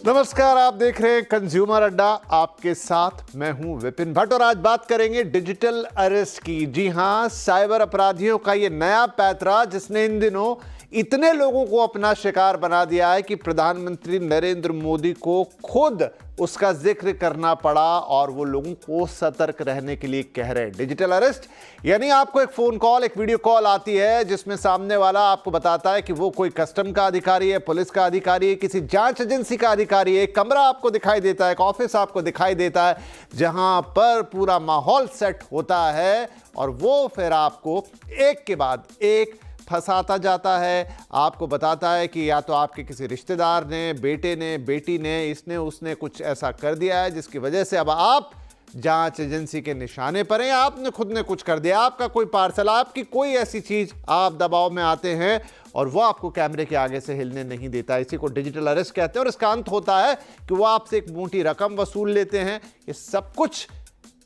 नमस्कार, आप देख रहे हैं कंज्यूमर अड्डा। आपके साथ मैं हूं विपिन भट्ट और आज बात करेंगे डिजिटल अरेस्ट की। जी हां, साइबर अपराधियों का ये नया पैंतरा जिसने इन दिनों इतने लोगों को अपना शिकार बना दिया है कि प्रधानमंत्री नरेंद्र मोदी को खुद उसका जिक्र करना पड़ा और वो लोगों को सतर्क रहने के लिए कह रहे हैं। डिजिटल अरेस्ट यानी आपको एक फोन कॉल, एक वीडियो कॉल आती है जिसमें सामने वाला आपको बताता है कि वो कोई कस्टम का अधिकारी है, पुलिस का अधिकारी है, किसी जांच एजेंसी का अधिकारी है। एक कमरा आपको दिखाई देता है, एक ऑफिस आपको दिखाई देता है जहां पर पूरा माहौल सेट होता है और वो फिर आपको एक के बाद एक फंसाता जाता है। आपको बताता है कि या तो आपके किसी रिश्तेदार ने, बेटे ने, बेटी ने, इसने उसने कुछ ऐसा कर दिया है जिसकी वजह से अब आप जांच एजेंसी के निशाने पर हैं। आपने खुद ने कुछ कर दिया, आपका कोई पार्सल, आपकी कोई ऐसी चीज, आप दबाव में आते हैं और वो आपको कैमरे के आगे से हिलने नहीं देता। इसी को डिजिटल अरेस्ट कहते हैं और इसका अंत होता है कि वो आपसे एक मोटी रकम वसूल लेते हैं। ये सब कुछ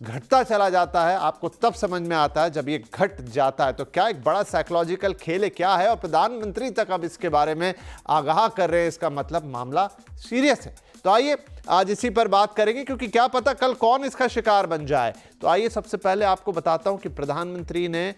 घटता चला जाता है, आपको तब समझ में आता है जब ये घट जाता है। तो क्या एक बड़ा साइकोलॉजिकल खेल है, क्या है, और प्रधानमंत्री तक अब इसके बारे में आगाह कर रहे हैं। इसका मतलब मामला सीरियस है। तो आइए आज इसी पर बात करेंगे क्योंकि क्या पता कल कौन इसका शिकार बन जाए। तो आइए सबसे पहले आपको बताता हूं कि प्रधानमंत्री ने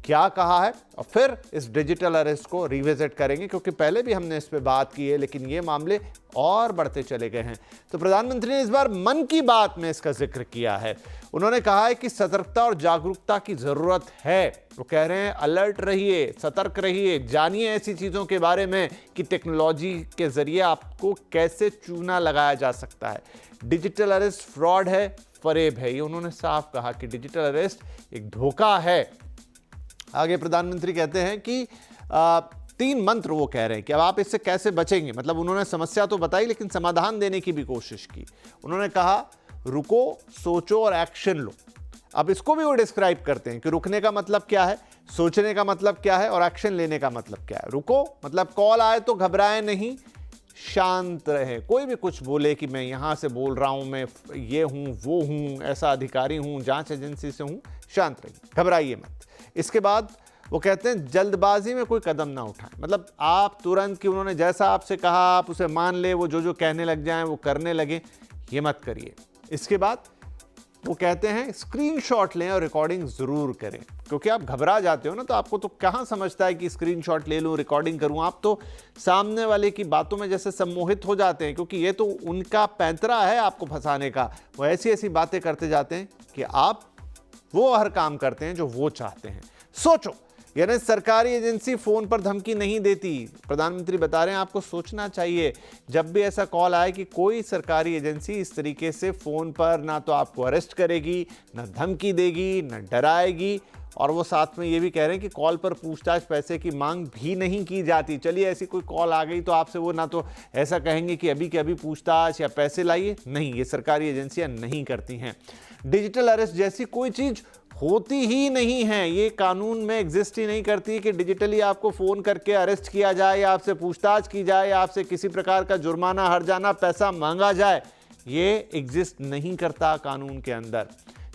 क्या कहा है और फिर इस डिजिटल अरेस्ट को रिविजिट करेंगे क्योंकि पहले भी हमने इस पे बात की है लेकिन ये मामले और बढ़ते चले गए हैं। तो प्रधानमंत्री ने इस बार मन की बात में इसका जिक्र किया है। उन्होंने कहा है कि सतर्कता और जागरूकता की जरूरत है। वो कह रहे हैं अलर्ट रहिए, सतर्क रहिए, जानिए ऐसी चीजों के बारे में कि टेक्नोलॉजी के जरिए आपको कैसे चूना लगाया जा सकता है। डिजिटल अरेस्ट फ्रॉड है, फरेब है, ये उन्होंने साफ कहा कि डिजिटल अरेस्ट एक धोखा है। आगे प्रधानमंत्री कहते हैं कि 3 मंत्र वो कह रहे हैं कि अब आप इससे कैसे बचेंगे। मतलब उन्होंने समस्या तो बताई लेकिन समाधान देने की भी कोशिश की। उन्होंने कहा रुको, सोचो और एक्शन लो। अब इसको भी वो डिस्क्राइब करते हैं कि रुकने का मतलब क्या है, सोचने का मतलब क्या है और एक्शन लेने का मतलब क्या है। रुको मतलब कॉल आए तो घबराए नहीं, शांत रहे। कोई भी कुछ बोले कि मैं यहां से बोल रहा हूं, मैं ये हूं, वो हूं, ऐसा अधिकारी हूं, जांच एजेंसी से हूं, शांत रहिए, घबराइए मत। इसके बाद वो कहते हैं जल्दबाजी में कोई कदम ना उठाएं। मतलब आप तुरंत कि उन्होंने जैसा आपसे कहा आप उसे मान ले, वो जो जो कहने लग जाएं वो करने लगे, ये मत करिए। इसके बाद वो कहते हैं स्क्रीनशॉट लें और रिकॉर्डिंग जरूर करें क्योंकि आप घबरा जाते हो ना, तो आपको तो कहां समझता है कि स्क्रीनशॉट ले लूं, रिकॉर्डिंग करूं। आप तो सामने वाले की बातों में जैसे सम्मोहित हो जाते हैं क्योंकि ये तो उनका पैंतरा है आपको फंसाने का। वो ऐसी ऐसी बातें करते जाते हैं कि आप वो हर काम करते हैं जो वो चाहते हैं। सोचो, यानी सरकारी एजेंसी फोन पर धमकी नहीं देती। प्रधानमंत्री बता रहे हैं आपको सोचना चाहिए जब भी ऐसा कॉल आए कि कोई सरकारी एजेंसी इस तरीके से फोन पर ना तो आपको अरेस्ट करेगी, ना धमकी देगी, ना डराएगी। और वो साथ में ये भी कह रहे हैं कि कॉल पर पूछताछ, पैसे की मांग भी नहीं की जाती। चलिए ऐसी कोई कॉल आ गई तो आपसे वो ना तो ऐसा कहेंगे कि अभी के अभी पूछताछ या पैसे लाइए, नहीं, ये सरकारी एजेंसियां नहीं करती हैं। डिजिटल अरेस्ट जैसी कोई चीज होती ही नहीं है, ये कानून में एग्जिस्ट ही नहीं करती कि डिजिटली आपको फोन करके अरेस्ट किया जाए या आपसे पूछताछ की जाए या आपसे किसी प्रकार का जुर्माना, हर्जाना, पैसा मांगा जाए। ये एग्जिस्ट नहीं करता कानून के अंदर,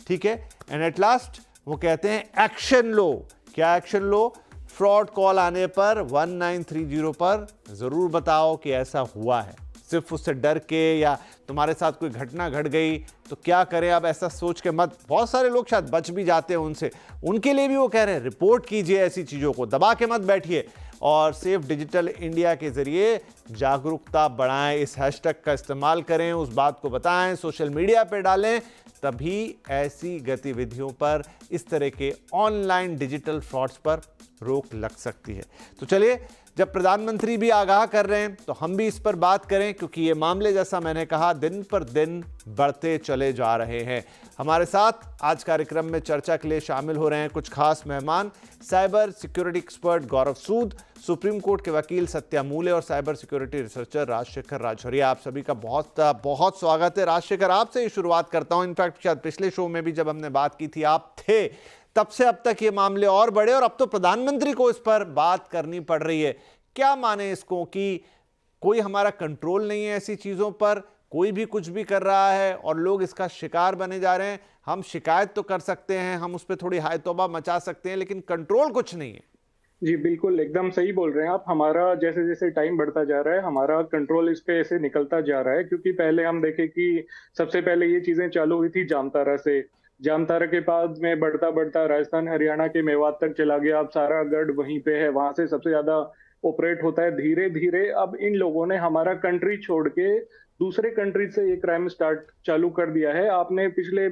ठीक है। एंड एट लास्ट वो कहते हैं एक्शन लो। क्या एक्शन लो? फ्रॉड कॉल आने पर 1930 पर जरूर बताओ कि ऐसा हुआ है। सिर्फ उससे डर के या तुम्हारे साथ कोई घटना घट गई तो क्या करें अब ऐसा सोच के मत। बहुत सारे लोग शायद बच भी जाते हैं उनसे, उनके लिए भी वो कह रहे हैं रिपोर्ट कीजिए, ऐसी चीजों को दबा के मत बैठिए और सेफ डिजिटल इंडिया के जरिए जागरूकता बढ़ाएं। इस हैशटैग का इस्तेमाल करें, उस बात को बताएं, सोशल मीडिया पे डालें, तभी ऐसी गतिविधियों पर, इस तरह के ऑनलाइन डिजिटल फ्रॉड्स पर रोक लग सकती है। तो चलिए, जब प्रधानमंत्री भी आगाह कर रहे हैं तो हम भी इस पर बात करें क्योंकि ये मामले, जैसा मैंने कहा, दिन पर दिन बढ़ते चले जा रहे हैं। हमारे साथ आज कार्यक्रम में चर्चा के लिए शामिल हो रहे हैं कुछ खास मेहमान। Cyber security expert Gaurav Sood, supreme court के वकील सत्या मूले और cyber security researcher Rajshekhar Rajauria. आप सभी का बहुत बहुत स्वागत है। राजशेखर, आपसे ही शुरुआत करता हूं। इनफैक्ट शायद पिछले शो में भी जब हमने बात की थी आप थे, तब से अब तक ये मामले और बढ़े और अब तो प्रधानमंत्री को इस पर बात करनी पड़ रही है। क्या माने इसको कि कोई हमारा कंट्रोल नहीं है ऐसी चीजों पर, कोई भी कुछ भी कर रहा है और लोग इसका शिकार बने जा रहे हैं। हम शिकायत तो कर सकते हैं, हम उस पर थोड़ी हाय तौबा मचा सकते हैं, लेकिन कंट्रोल कुछ नहीं है। जी बिल्कुल, एकदम सही बोल रहे हैं आप। हमारा जैसे जैसे टाइम बढ़ता जा रहा है, हमारा कंट्रोल इस पे ऐसे निकलता जा रहा है, क्योंकि पहले हम देखें कि सबसे पहले ये चीजें चालू हुई थी जामतारा से। जामतारा के बाद में बढ़ता बढ़ता राजस्थान हरियाणा के मेवात तक चला गया। अब सारा गढ़ वहीं पे है, वहां से सबसे ज्यादा ऑपरेट होता है। धीरे धीरे अब इन लोगों ने हमारा कंट्री छोड़ के दूसरे कंट्री से ये क्राइम स्टार्ट चालू कर दिया है। आपने पिछले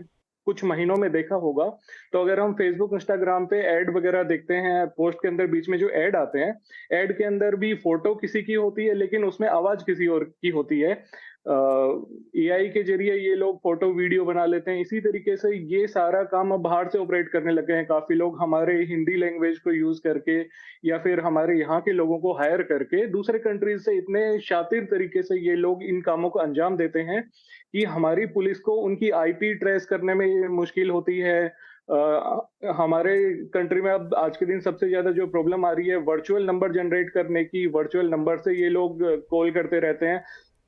कुछ महीनों में देखा होगा, तो अगर हम फेसबुक इंस्टाग्राम पे ऐड वगैरह देखते हैं, पोस्ट के अंदर बीच में जो ऐड आते हैं, ऐड के अंदर भी फोटो किसी की होती है लेकिन उसमें आवाज किसी और की होती है। एआई के जरिए ये लोग फोटो वीडियो बना लेते हैं। इसी तरीके से ये सारा काम अब बाहर से ऑपरेट करने लगे हैं काफी लोग, हमारे हिंदी लैंग्वेज को यूज करके या फिर हमारे यहाँ के लोगों को हायर करके दूसरे कंट्रीज से इतने शातिर तरीके से ये लोग इन कामों को अंजाम देते हैं कि हमारी पुलिस को उनकी आईपी ट्रेस करने में मुश्किल होती है। हमारे कंट्री में अब आज के दिन सबसे ज्यादा जो प्रॉब्लम आ रही है वर्चुअल नंबर जनरेट करने की। वर्चुअल नंबर से ये लोग कॉल करते रहते हैं।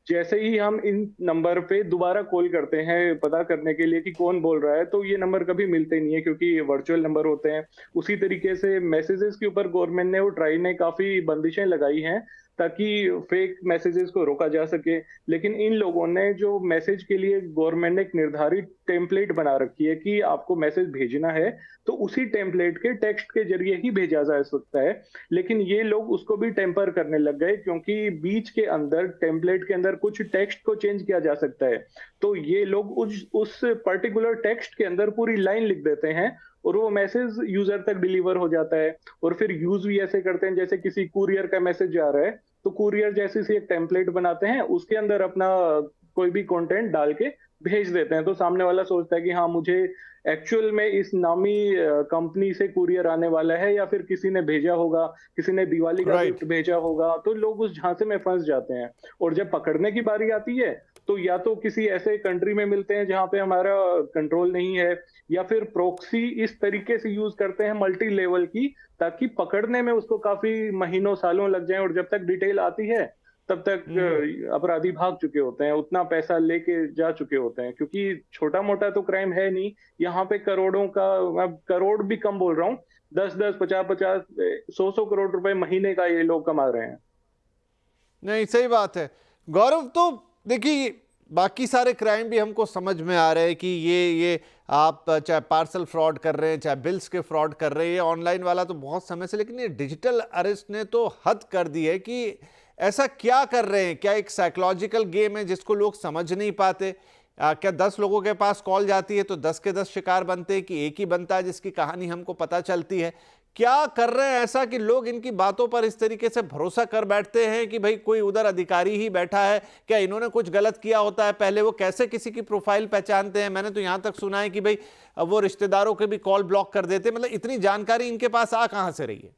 जैसे ही हम इन नंबर पे दोबारा कॉल करते हैं पता करने के लिए कि कौन बोल रहा है, तो ये नंबर कभी मिलते नहीं है, क्योंकि ये वर्चुअल नंबर होते हैं। उसी तरीके से मैसेजेस के ऊपर गवर्नमेंट ने और ट्राई ने काफी बंदिशें लगाई हैं ताकि फेक मैसेजेस को रोका जा सके। लेकिन इन लोगों ने जो मैसेज के लिए गवर्नमेंट ने एक निर्धारित टेम्पलेट बना रखी है कि आपको मैसेज भेजना है, तो उसी टेम्पलेट के टेक्स्ट के जरिए ही भेजा जा सकता है। लेकिन ये लोग उसको भी टेम्पर करने लग गए, क्योंकि बीच के अंदर टेम्पलेट के अंदर कुछ टेक्स्ट को चेंज किया जा सकता है। तो ये लोग उस पर्टिकुलर टेक्स्ट के अंदर पूरी लाइन लिख देते हैं और वो मैसेज यूजर तक डिलीवर हो जाता है। और फिर यूज भी ऐसे करते हैं, जैसे किसी कुरियर का मैसेज जा रहा है, तो कुरियर जैसी सी एक टेम्पलेट बनाते हैं, उसके अंदर अपना कोई भी कंटेंट डाल के भेज देते हैं। तो सामने वाला सोचता है कि हाँ, मुझे एक्चुअल में इस नामी कंपनी से कुरियर आने वाला है, या फिर किसी ने भेजा होगा, किसी ने दिवाली का राइट। गिफ्ट भेजा होगा। तो लोग उस झांसे में फंस जाते हैं। और जब पकड़ने की बारी आती है, तो या तो किसी ऐसे कंट्री में मिलते हैं जहां पे हमारा कंट्रोल नहीं है, या फिर प्रोक्सी इस तरीके से यूज करते हैं मल्टी लेवल की, ताकि पकड़ने में उसको काफी महीनों सालों लग जाए। और जब तक डिटेल आती है, तब तक हम्म। अपराधी भाग चुके होते हैं, उतना पैसा लेके जा चुके होते हैं। क्योंकि छोटा मोटा तो क्राइम है नहीं, यहाँ पे करोड़ों का, अब करोड़ भी कम बोल रहा हूँ, 10-10, 50-50, 100-100 करोड़ रुपए महीने का ये लोग कमा रहे हैं। नहीं, सही बात है गौरव। तो देखिए, बाकी सारे क्राइम भी हमको समझ में आ रहे हैं कि ये आप चाहे पार्सल फ्रॉड कर रहे हैं, चाहे बिल्स के फ्रॉड कर रहे हैं, ऑनलाइन वाला तो बहुत समय से, लेकिन ये डिजिटल अरेस्ट ने तो हद कर दी है कि ऐसा क्या कर रहे हैं? क्या एक साइकोलॉजिकल गेम है जिसको लोग समझ नहीं पाते? क्या 10 लोगों के पास कॉल जाती है तो 10 के 10 शिकार बनते हैं, कि एक ही बनता है जिसकी कहानी हमको पता चलती है? क्या कर रहे हैं ऐसा कि लोग इनकी बातों पर इस तरीके से भरोसा कर बैठते हैं कि भाई कोई उधर अधिकारी ही बैठा है? क्या इन्होंने कुछ गलत किया होता है पहले? वो कैसे किसी की प्रोफाइल पहचानते हैं? मैंने तो यहां तक सुना है कि भाई वो रिश्तेदारों के भी कॉल ब्लॉक कर देते हैं। मतलब इतनी जानकारी इनके पास आ कहां से रही है?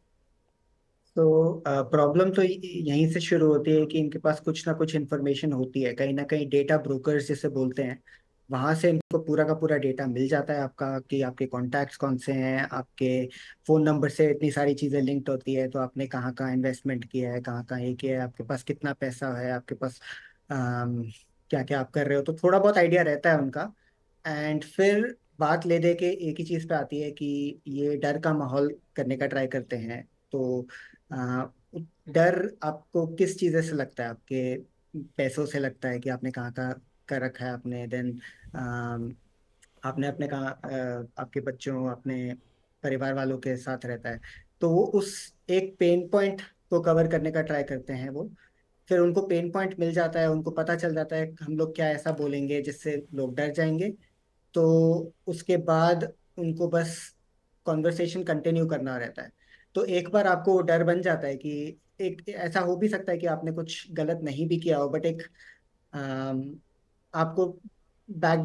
तो प्रॉब्लम तो यहीं से शुरू होती है कि इनके पास कुछ ना कुछ इन्फॉर्मेशन होती है, कहीं ना कहीं डेटा ब्रोकर्स जिसे बोलते हैं, वहां से इनको पूरा का पूरा डेटा मिल जाता है आपका, कि आपके कॉन्टैक्ट्स कौन से हैं, आपके फ़ोन नंबर से इतनी सारी चीज़ें लिंक्ड होती है, तो आपने कहाँ कहाँ इन्वेस्टमेंट किया है, कहाँ कहाँ ये किया है, आपके पास कितना पैसा है, आपके पास क्या क्या आप कर रहे हो, तो थोड़ा बहुत आइडिया रहता है उनका। एंड फिर बात ले दे के एक ही चीज़ पे आती है कि ये डर का माहौल करने का ट्राई करते हैं। तो आ, डर आपको किस चीज़ से लगता है? आपके पैसों से लगता है कि आपने कहाँ कहाँ कर रखा है आपने, देन आपने अपने कहाँ आपके बच्चों, अपने परिवार वालों के साथ रहता है। तो वो उस एक पेन पॉइंट को कवर करने का ट्राई करते हैं वो। फिर उनको पेन पॉइंट मिल जाता है, उनको पता चल जाता है हम लोग क्या ऐसा बोलेंगे जिससे लोग डर जाएंगे। तो उसके बाद उनको बस कॉन्वर्सेशन कंटिन्यू करना रहता है। तो एक बार आपको वो डर बन जाता है कि एक ऐसा हो भी सकता है कि आपने कुछ गलत नहीं भी किया हो, बट एक अम, आपको back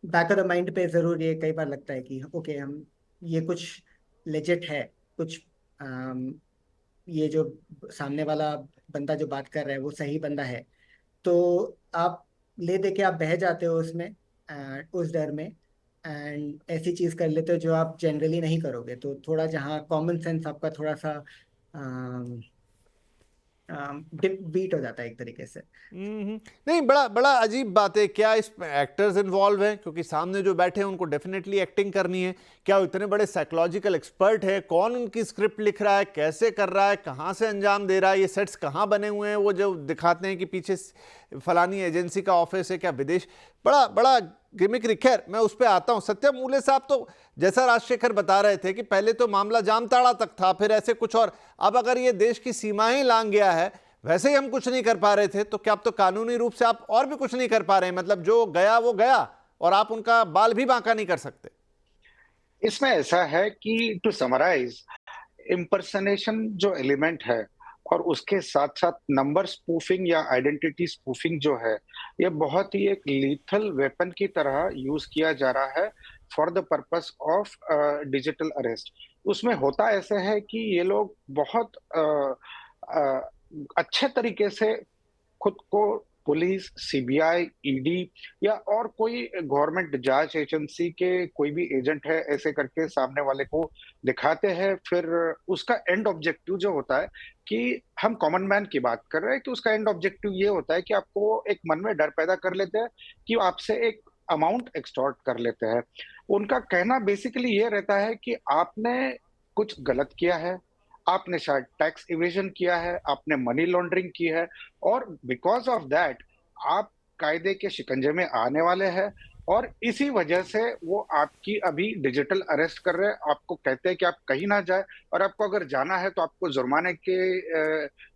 back of the mind पे जरूर ये कई बार लगता है कि ओके, हम ये कुछ लेजिट है, कुछ ये जो सामने वाला बंदा जो बात कर रहा है वो सही बंदा है। तो आप ले दे के आप बह जाते हो उसमें, उस डर में, एंड ऐसी चीज कर लेते हो जो आप जनरली नहीं करोगे। तो थोड़ा जहाँ कॉमन सेंस आपका थोड़ा सा बीट हो जाता है एक तरीके से। नहीं, बड़ा बड़ा अजीब बात है। क्या इसमें एक्टर्स इन्वॉल्व हैं? क्योंकि सामने जो बैठे हैं उनको डेफिनेटली एक्टिंग करनी है। क्या वो इतने बड़े साइकोलॉजिकल एक्सपर्ट है? कौन उनकी स्क्रिप्ट लिख रहा है, कैसे कर रहा है, कहाँ से अंजाम दे रहा है, ये सेट्स कहाँ बने हुए हैं, वो जो दिखाते हैं कि पीछे फलानी एजेंसी का ऑफिस है, क्या विदेश, बड़ा बड़ा गिमिक्री। खैर, मैं उस पर आता हूँ। सत्यम मूले साहब, तो जैसा राजशेखर बता रहे थे कि पहले तो मामला जामताड़ा तक था, फिर ऐसे कुछ और, अब अगर ये देश की सीमाएं लांघ गया है, वैसे ही हम कुछ नहीं कर पा रहे थे, तो क्या अब तो कानूनी रूप से आप और भी कुछ नहीं कर पा रहे हैं? मतलब जो गया वो गया, और आप उनका बाल भी बांका नहीं कर सकते। इसमें ऐसा है कि टू समराइज, इम्पर्सनेशन जो एलिमेंट है और उसके साथ साथ नंबर स्पूफिंग या आइडेंटिटी स्पूफिंग जो है, ये बहुत ही एक लीथल वेपन की तरह यूज किया जा रहा है for the purpose of digital arrest. उसमें होता ऐसे है कि ये लोग बहुत अच्छे तरीके से खुद को पुलिस, सीबीआई, ईडी या और कोई गवर्नमेंट जांच एजेंसी के कोई भी एजेंट है ऐसे करके सामने वाले को दिखाते हैं। फिर उसका एंड ऑब्जेक्टिव जो होता है कि हम कॉमन मैन की बात कर रहे हैं, कि उसका एंड ऑब्जेक्टिव ये होता है कि आपको एक मन में डर पैदा कर लेते हैं कि आपसे एक अमाउंट एक्सटॉर्ट कर लेते हैं। उनका कहना बेसिकली ये रहता है कि आपने कुछ गलत किया है, आपने शायद टैक्स इवेजन किया है, आपने मनी लॉन्ड्रिंग की है, और बिकॉज ऑफ दैट आप कायदे के शिकंजे में आने वाले हैं, और इसी वजह से वो आपकी अभी डिजिटल अरेस्ट कर रहे हैं। आपको कहते हैं कि आप कहीं ना जाए, और आपको अगर जाना है तो आपको जुर्माने के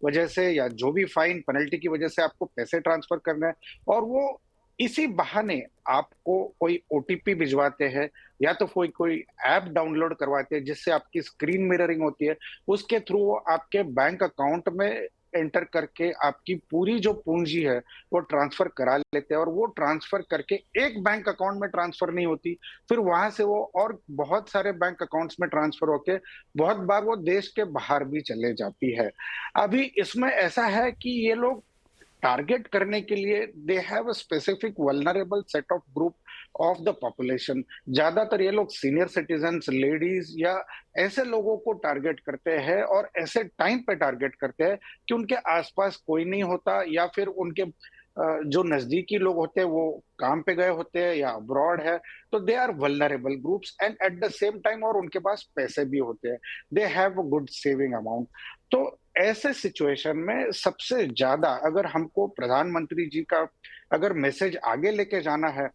वजह से या जो भी फाइन पेनल्टी की वजह से आपको पैसे ट्रांसफर करने हैं, और वो इसी बहाने आपको कोई ओटीपी भिजवाते हैं या तो कोई कोई ऐप डाउनलोड करवाते हैं जिससे आपकी स्क्रीन मिररिंग होती है। उसके थ्रू वो आपके बैंक अकाउंट में एंटर करके आपकी पूरी जो पूंजी है वो ट्रांसफर करा लेते हैं, और वो ट्रांसफर करके एक बैंक अकाउंट में ट्रांसफर नहीं होती, फिर वहां से वो और बहुत सारे बैंक अकाउंट्स में ट्रांसफर होके बहुत बार वो देश के बाहर भी चले जाती है। अभी इसमें ऐसा है कि ये लोग टारगेट करने के लिए दे have a specific vulnerable set of group of the population. ज्यादातर ये लोग सीनियर सिटीजन्स, लेडीज या ऐसे लोगों को टारगेट करते हैं, और ऐसे टाइम पे टारगेट करते हैं कि उनके आसपास कोई नहीं होता, या फिर उनके जो नजदीकी लोग होते हैं वो काम पे गए होते हैं या अब्रॉड है, तो they are vulnerable groups, and at the same time और उनके पास पैसे भी होते हैं, they have a good saving amount. तो ऐसे सिचुएशन में सबसे ज्यादा अगर हमको प्रधानमंत्री जी का अगर मैसेज आगे लेके जाना है,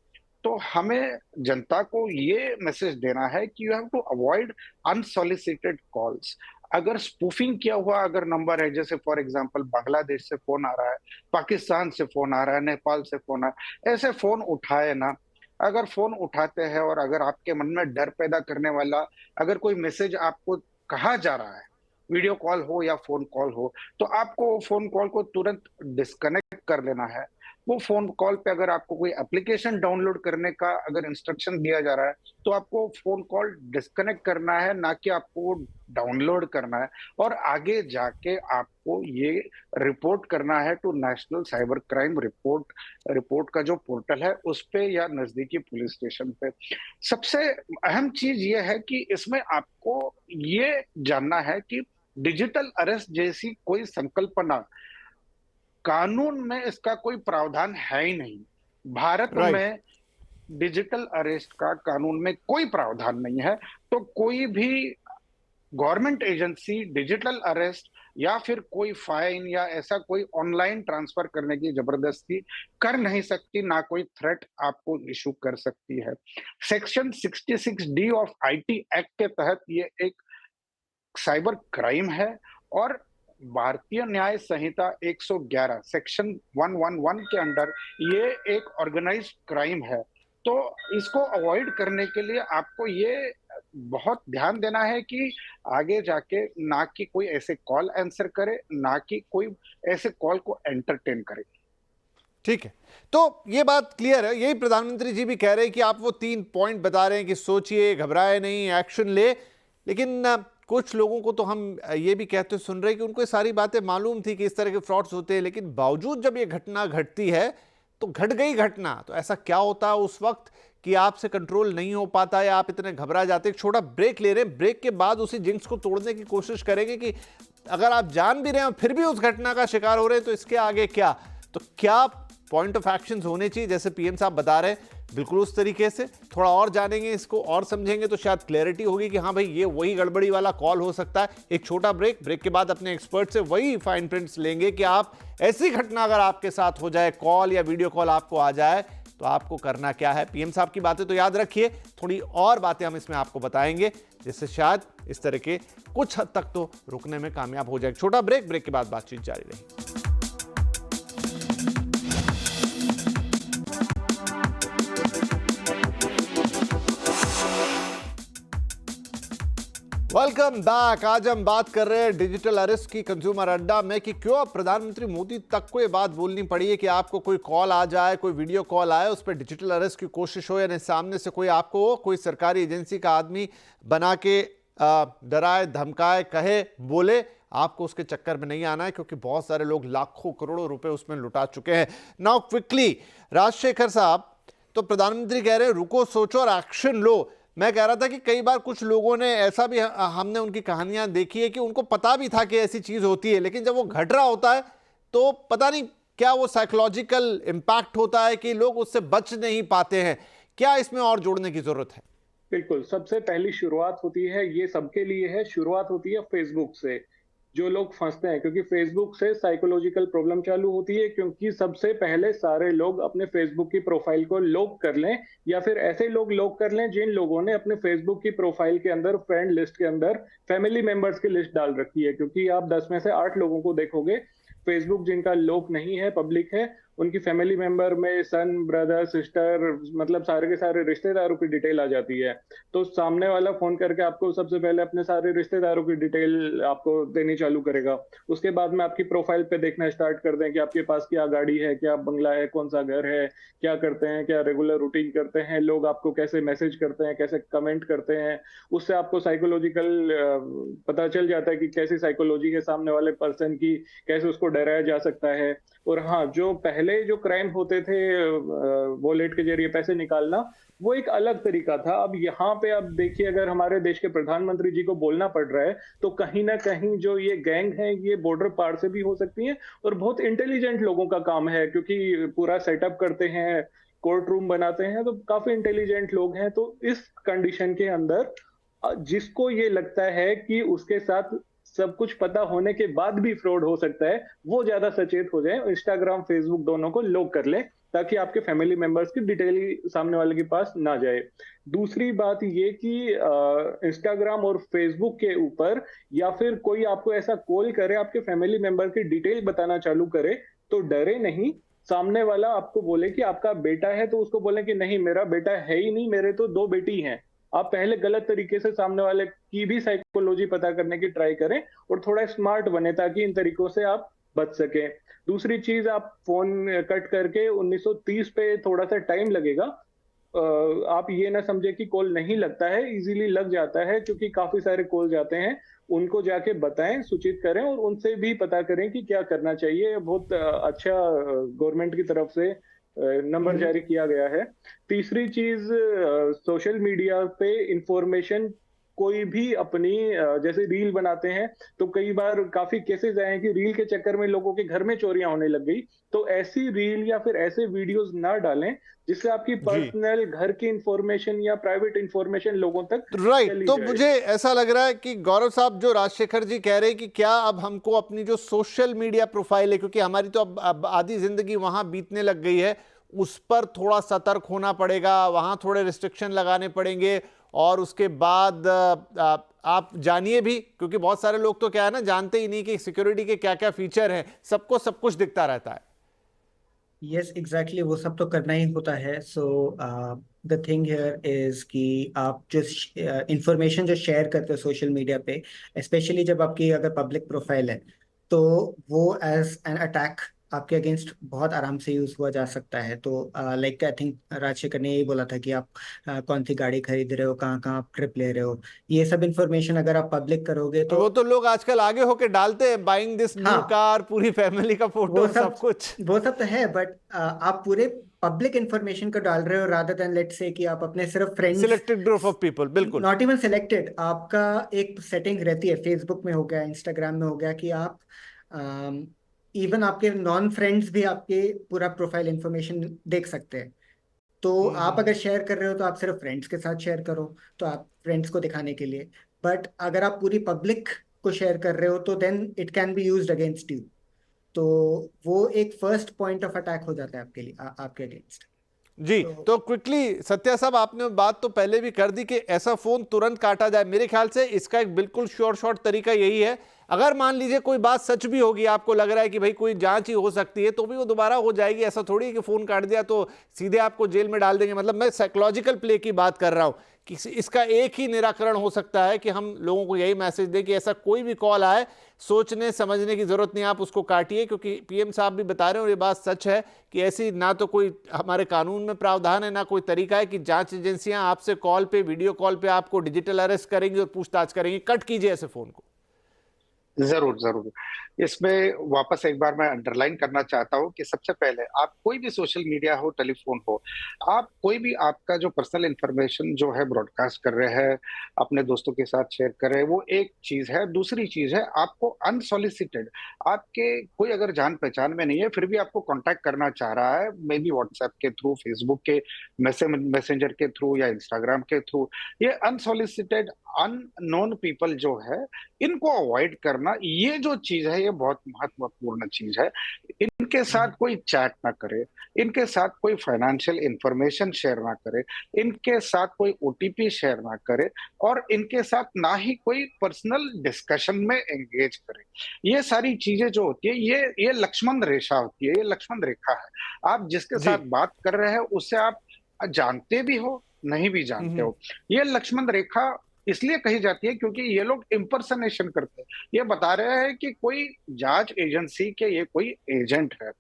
तो हमें जनता को ये मैसेज देना है कि you have to avoid unsolicited calls. अगर स्पूफिंग किया हुआ अगर नंबर है, जैसे फॉर एग्जांपल बांग्लादेश से फोन आ रहा है, पाकिस्तान से फोन आ रहा है, नेपाल से फोन आ रहा है, ऐसे फोन उठाए ना। अगर फोन उठाते हैं और अगर आपके मन में डर पैदा करने वाला अगर कोई मैसेज आपको कहा जा रहा है, वीडियो कॉल हो या फोन कॉल हो, तो आपको फोन कॉल को तुरंत डिस्कनेक्ट कर लेना है। वो फोन कॉल पे अगर आपको कोई एप्लीकेशन डाउनलोड करने का अगर इंस्ट्रक्शन दिया जा रहा है, तो आपको फोन कॉल डिस्कनेक्ट करना है, ना कि आपको वो डाउनलोड करना है। और आगे जाके आपको ये रिपोर्ट करना है to national cyber crime report का जो पोर्टल है उस पे, या नजदीकी पुलिस स्टेशन पे। सबसे अहम चीज ये है कि इसमें आपको ये जानना है कि डिजिटल अरेस्ट जैसी कोई संकल्पना कानून में इसका कोई प्रावधान है ही नहीं। भारत में डिजिटल अरेस्ट का कानून में कोई प्रावधान नहीं है, तो कोई भी गवर्नमेंट एजेंसी डिजिटल अरेस्ट या फिर कोई फाइन या ऐसा कोई ऑनलाइन ट्रांसफर करने की जबरदस्ती कर नहीं सकती, ना कोई थ्रेट आपको इशू कर सकती है। Section 66D of IT act के तहत ये एक साइबर क्राइम है, और भारतीय न्याय संहिता 111 सेक्शन 111 के अंडर ये एक ऑर्गेनाइज्ड क्राइम है। तो इसको अवॉइड करने के लिए आपको ये बहुत ध्यान देना है कि आगे जाके ना कि कोई ऐसे कॉल आंसर करे, ना कि कोई ऐसे कॉल को एंटरटेन करे। ठीक है, तो ये बात क्लियर है। यही प्रधानमंत्री जी भी कह रहे हैं कि आप वो 3 पॉइंट बता रहे हैं कि सोचिए, घबराए नहीं, एक्शन ले। लेकिन कुछ लोगों को तो हम ये भी कहते सुन रहे हैं कि उनको ये सारी बातें मालूम थी कि इस तरह के फ्रॉड्स होते हैं, लेकिन बावजूद जब ये घटना घटती है तो घट गई घटना, तो ऐसा क्या होता है उस वक्त कि आपसे कंट्रोल नहीं हो पाता या आप इतने घबरा जाते। एक छोटा ब्रेक ले रहे हैं, ब्रेक के बाद उसी जिंक्स को तोड़ने की कोशिश करेंगे कि अगर आप जान भी रहे हैं फिर भी उस घटना का शिकार हो रहे हैं तो इसके आगे क्या? तो क्या पॉइंट ऑफ एक्शन होने चाहिए जैसे पीएम साहब बता रहे हैं, बिल्कुल उस तरीके से थोड़ा और जानेंगे इसको और समझेंगे तो शायद क्लैरिटी होगी कि हाँ भाई ये वही गड़बड़ी वाला कॉल हो सकता है। एक छोटा ब्रेक के बाद अपने एक्सपर्ट से वही फाइन प्रिंट्स लेंगे कि आप ऐसी घटना अगर आपके साथ हो जाए, कॉल या वीडियो कॉल आपको आ जाए तो आपको करना क्या है। पीएम साहब की बातें तो याद रखिए, थोड़ी और बातें हम इसमें आपको बताएंगे जिससे शायद इस तरह के कुछ हद तक तो रुकने में कामयाब हो जाए। छोटा ब्रेक के बाद बातचीत जारी रहेगी। Welcome back. आज हम बात कर रहे हैं डिजिटल अरेस्ट की कंज्यूमर अड्डा में कि क्यों अब प्रधानमंत्री मोदी तक को ये बात बोलनी पड़ी है कि आपको कोई कॉल आ जाए, कोई वीडियो कॉल आए, उस पर डिजिटल अरेस्ट की कोशिश हो, यानी सामने से कोई आपको कोई सरकारी एजेंसी का आदमी बना के डराए, धमकाए, कहे, बोले, आपको उसके चक्कर में नहीं आना है क्योंकि बहुत सारे लोग लाखों करोड़ों रुपए उसमें लुटा चुके हैं। नाउ क्विकली राजशेखर साहब, तो प्रधानमंत्री कह रहे हैं रुको, सोचो और एक्शन लो। मैं कह रहा था कि कई बार कुछ लोगों ने ऐसा भी, हमने उनकी कहानियां देखी है कि उनको पता भी था कि ऐसी चीज होती है, लेकिन जब वो घट रहा होता है तो पता नहीं क्या वो साइकोलॉजिकल इंपैक्ट होता है कि लोग उससे बच नहीं पाते हैं। क्या इसमें और जोड़ने की जरूरत है? बिल्कुल, सबसे पहली शुरुआत होती है, ये सबके लिए है, शुरुआत होती है फेसबुक से। जो लोग फंसते हैं, क्योंकि फेसबुक से साइकोलॉजिकल प्रॉब्लम चालू होती है, क्योंकि सबसे पहले सारे लोग अपने फेसबुक की प्रोफाइल को लॉक कर लें, या फिर ऐसे लोग लॉक कर लें जिन लोगों ने अपने फेसबुक की प्रोफाइल के अंदर, फ्रेंड लिस्ट के अंदर फैमिली मेंबर्स की लिस्ट डाल रखी है। क्योंकि आप 10 में से 8 लोगों को देखोगे फेसबुक जिनका लॉक नहीं है, पब्लिक है, उनकी फैमिली मेंबर में सन, ब्रदर, सिस्टर, मतलब सारे के सारे रिश्तेदारों की डिटेल आ जाती है। तो सामने वाला फोन करके आपको सबसे पहले अपने सारे रिश्तेदारों की डिटेल आपको देनी चालू करेगा। उसके बाद में आपकी प्रोफाइल पे देखना स्टार्ट कर दें कि आपके पास क्या गाड़ी है, क्या बंगला है, कौन सा घर है, क्या करते हैं, क्या रेगुलर रूटीन करते हैं, लोग आपको कैसे मैसेज करते हैं, कैसे कमेंट करते हैं। उससे आपको साइकोलॉजिकल पता चल जाता है कि कैसी साइकोलॉजी है सामने वाले पर्सन की, कैसे उसको डराया जा सकता है। और हाँ, जो पहले जो क्राइम होते थे वॉलेट के जरिए पैसे निकालना, वो एक अलग तरीका था। अब यहाँ पे आप देखिए, अगर हमारे देश के प्रधानमंत्री जी को बोलना पड़ रहा है तो कहीं ना कहीं जो ये गैंग है, ये बॉर्डर पार से भी हो सकती है और बहुत इंटेलिजेंट लोगों का काम है, क्योंकि पूरा सेटअप करते हैं, कोर्ट रूम बनाते हैं, तो काफी इंटेलिजेंट लोग हैं। तो इस कंडीशन के अंदर जिसको ये लगता है कि उसके साथ सब कुछ पता होने के बाद भी फ्रॉड हो सकता है, वो ज्यादा सचेत हो जाए, इंस्टाग्राम, फेसबुक दोनों को लॉक कर ले, ताकि आपके फैमिली मेंबर्स की डिटेल सामने वाले के पास ना जाए। दूसरी बात ये कि इंस्टाग्राम और फेसबुक के ऊपर, या फिर कोई आपको ऐसा कॉल करे, आपके फैमिली मेंबर की डिटेल बताना चालू करे, तो डरे नहीं। सामने वाला आपको बोले कि आपका बेटा है, तो उसको बोले कि नहीं, मेरा बेटा है ही नहीं, मेरे तो 2 बेटी हैं। आप पहले गलत तरीके से सामने वाले की भी साइकोलॉजी पता करने की ट्राई करें और थोड़ा स्मार्ट बने, ताकि इन तरीकों से आप बच सकें। दूसरी चीज, आप फोन कट करके 1930 पे थोड़ा सा टाइम लगेगा। आप ये ना समझे कि कॉल नहीं लगता है, इजीली लग जाता है, क्योंकि काफी सारे कॉल जाते हैं। उनको जाके बताएं, सूचित करें और उनसे भी पता करें कि क्या करना चाहिए। बहुत अच्छा गवर्नमेंट की तरफ से नंबर जारी किया गया है। तीसरी चीज, सोशल मीडिया पे इंफॉर्मेशन कोई भी अपनी, जैसे रील बनाते हैं, तो कई बार काफी केसेस आए हैं कि रील के चक्कर में लोगों के घर में चोरियां होने लग गई। तो ऐसी रील या फिर ऐसे वीडियोस ना डालें जिससे आपकी पर्सनल घर की इंफॉर्मेशन या प्राइवेट इंफॉर्मेशन लोगों तक राइट। तो मुझे ऐसा लग रहा है कि गौरव साहब, जो राजशेखर जी कह रहे हैं कि क्या अब हमको अपनी जो सोशल मीडिया प्रोफाइल है, क्योंकि हमारी तो अब आधी जिंदगी वहां बीतने लग गई है, उस पर थोड़ा सतर्क होना पड़ेगा, वहां थोड़े रिस्ट्रिक्शन लगाने पड़ेंगे। और उसके बाद आप जानिए भी, क्योंकि बहुत सारे लोग तो क्या है ना, जानते ही नहीं कि सिक्योरिटी के क्या क्या फीचर हैं, सबको सब कुछ दिखता रहता है। यस एग्जैक्टली, वो सब तो करना ही होता है। So the thing here is कि आप जो इंफॉर्मेशन जो शेयर करते हो सोशल मीडिया पे, स्पेशली जब आपकी अगर पब्लिक प्रोफाइल है, तो वो एज एन अटैक आपके अगेंस्ट बहुत आराम से यूज हुआ जा सकता है। तो लाइक आई थिंक राजशेखर ने यही बोला था कि आप कौन सी गाड़ी खरीद रहे हो, कहाँ कहाँ आप ट्रिप ले रहे हो, ये सब इन्फॉर्मेशन अगर आप पब्लिक करोगे और तो वो तो लोग आजकल आगे होके डालते हैं, बाइंग दिस न्यू हाँ कार, पूरी फैमिली का फोटो, वो सब कुछ। वो सब तो है, बट आप पूरे पब्लिक इंफॉर्मेशन को डाल रहे हो रादर देन लेट्स से कि आप अपने सिर्फ friends, selected group of people, बिल्कुल। नॉट इवन सिलेक्टेड, आपका एक सेटिंग रहती है फेसबुक में हो गया, इंस्टाग्राम में हो गया कि आप इवन आपके नॉन फ्रेंड्स भी आपके पूरा प्रोफाइल इंफॉर्मेशन देख सकते हैं। तो आप अगर शेयर कर रहे हो तो आप सिर्फ फ्रेंड्स के साथ शेयर करो, तो आप फ्रेंड्स को दिखाने के लिए। बट अगर आप पूरी पब्लिक को शेयर कर रहे हो तो then it can be used against you. तो वो एक फर्स्ट पॉइंट ऑफ अटैक हो जाता है आपके लिए, आपके अगेंस्ट। जी, तो क्विकली सत्या साहब, आपने बात तो पहले भी कर दी कि ऐसा फोन तुरंत काटा जाए। मेरे ख्याल से इसका एक बिल्कुल श्योर शॉर्ट तरीका यही है, अगर मान लीजिए कोई बात सच भी होगी, आपको लग रहा है कि भाई कोई जांच ही हो सकती है, तो भी वो दोबारा हो जाएगी। ऐसा थोड़ी है कि फोन काट दिया तो सीधे आपको जेल में डाल देंगे। मतलब मैं साइकोलॉजिकल प्ले की बात कर रहा हूं कि इसका एक ही निराकरण हो सकता है कि हम लोगों को यही मैसेज दें कि ऐसा कोई भी कॉल आए, सोचने समझने की जरूरत नहीं, आप उसको काटिए। क्योंकि पीएम साहब भी बता रहे हैं और ये बात सच है कि ऐसी ना तो कोई हमारे कानून में प्रावधान है, ना कोई तरीका है कि जांच एजेंसियां आपसे कॉल पे, वीडियो कॉल पे आपको डिजिटल अरेस्ट करेंगी और पूछताछ करेंगी। कट कीजिए ऐसे फोन को। जरूर जरूर। इसमें वापस एक बार मैं अंडरलाइन करना चाहता हूँ कि सबसे पहले आप कोई भी सोशल मीडिया हो, टेलीफोन हो, आप कोई भी आपका जो पर्सनल इंफॉर्मेशन जो है ब्रॉडकास्ट कर रहे हैं, अपने दोस्तों के साथ शेयर कर रहे हैं, वो एक चीज है। दूसरी चीज है, आपको अनसॉलिसिटेड, आपके कोई अगर जान पहचान में नहीं है फिर भी आपको कांटेक्ट करना चाह रहा है, मे बी व्हाट्सएप के थ्रू, फेसबुक के मैसेंजर के थ्रू या इंस्टाग्राम के थ्रू, ये अनसॉलिसिटेड अननोन पीपल जो है, इनको अवॉइड करना, ये जो चीज है ये बहुत महत्वपूर्ण चीज है। इनके साथ कोई चैट ना करे, इनके साथ कोई फाइनेंशियल इंफॉर्मेशन शेयर ना करे, इनके साथ कोई ओटीपी शेयर ना करे, और इनके साथ ना ही कोई पर्सनल डिस्कशन में एंगेज करे। ये सारी चीजें जो होती है, ये लक्ष्मण रेखा होती है, ये लक्ष्मण रेखा है। आप जिसके साथ बात कर रहे हैं उससे आप जानते भी हो, नहीं भी जानते हो, ये लक्ष्मण रेखा इसलिए कही जाती है क्योंकि ये लोग इम्पर्सनेशन करते हैं। ये बता रहे हैं कि कोई जांच एजेंसी के ये कोई एजेंट है,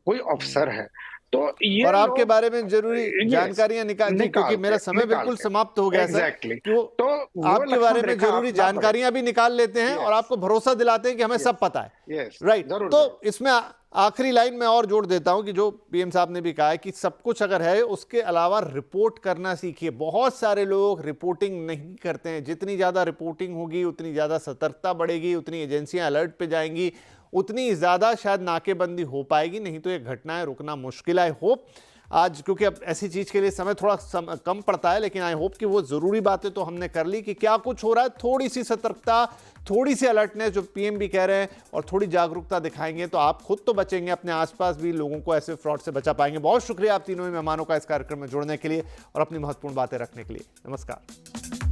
कोई अफसर है। तो ये और आपके बारे में जरूरी जानकारियां निकाल, क्योंकि मेरा समय बिल्कुल समाप्त हो गया सर, तो आपके बारे में जरूरी जानकारियां भी निकाल लेते हैं और आपको भरोसा दिलाते हैं कि हमें सब पता है। राइट, तो इसमें आखिरी लाइन में और जोड़ देता हूं कि जो पीएम साहब ने भी कहा है कि सब कुछ अगर है, उसके अलावा रिपोर्ट करना सीखिए। बहुत सारे लोग रिपोर्टिंग नहीं करते हैं। जितनी ज्यादा रिपोर्टिंग होगी उतनी ज्यादा सतर्कता बढ़ेगी, उतनी एजेंसियां अलर्ट पे जाएंगी, उतनी ज्यादा शायद नाकेबंदी हो पाएगी। नहीं तो ये घटनाएं रुकना मुश्किल है। होप आज, क्योंकि अब ऐसी चीज के लिए समय थोड़ा कम पड़ता है, लेकिन आई होप कि वो जरूरी बातें तो हमने कर ली कि क्या कुछ हो रहा है। थोड़ी सी सतर्कता, थोड़ी सी अलर्टनेस जो पीएम भी कह रहे हैं, और थोड़ी जागरूकता दिखाएंगे तो आप खुद तो बचेंगे, अपने आसपास भी लोगों को ऐसे फ्रॉड से बचा पाएंगे। बहुत शुक्रिया आप तीनों ही मेहमानों का इस कार्यक्रम में जुड़ने के लिए और अपनी महत्वपूर्ण बातें रखने के लिए। नमस्कार।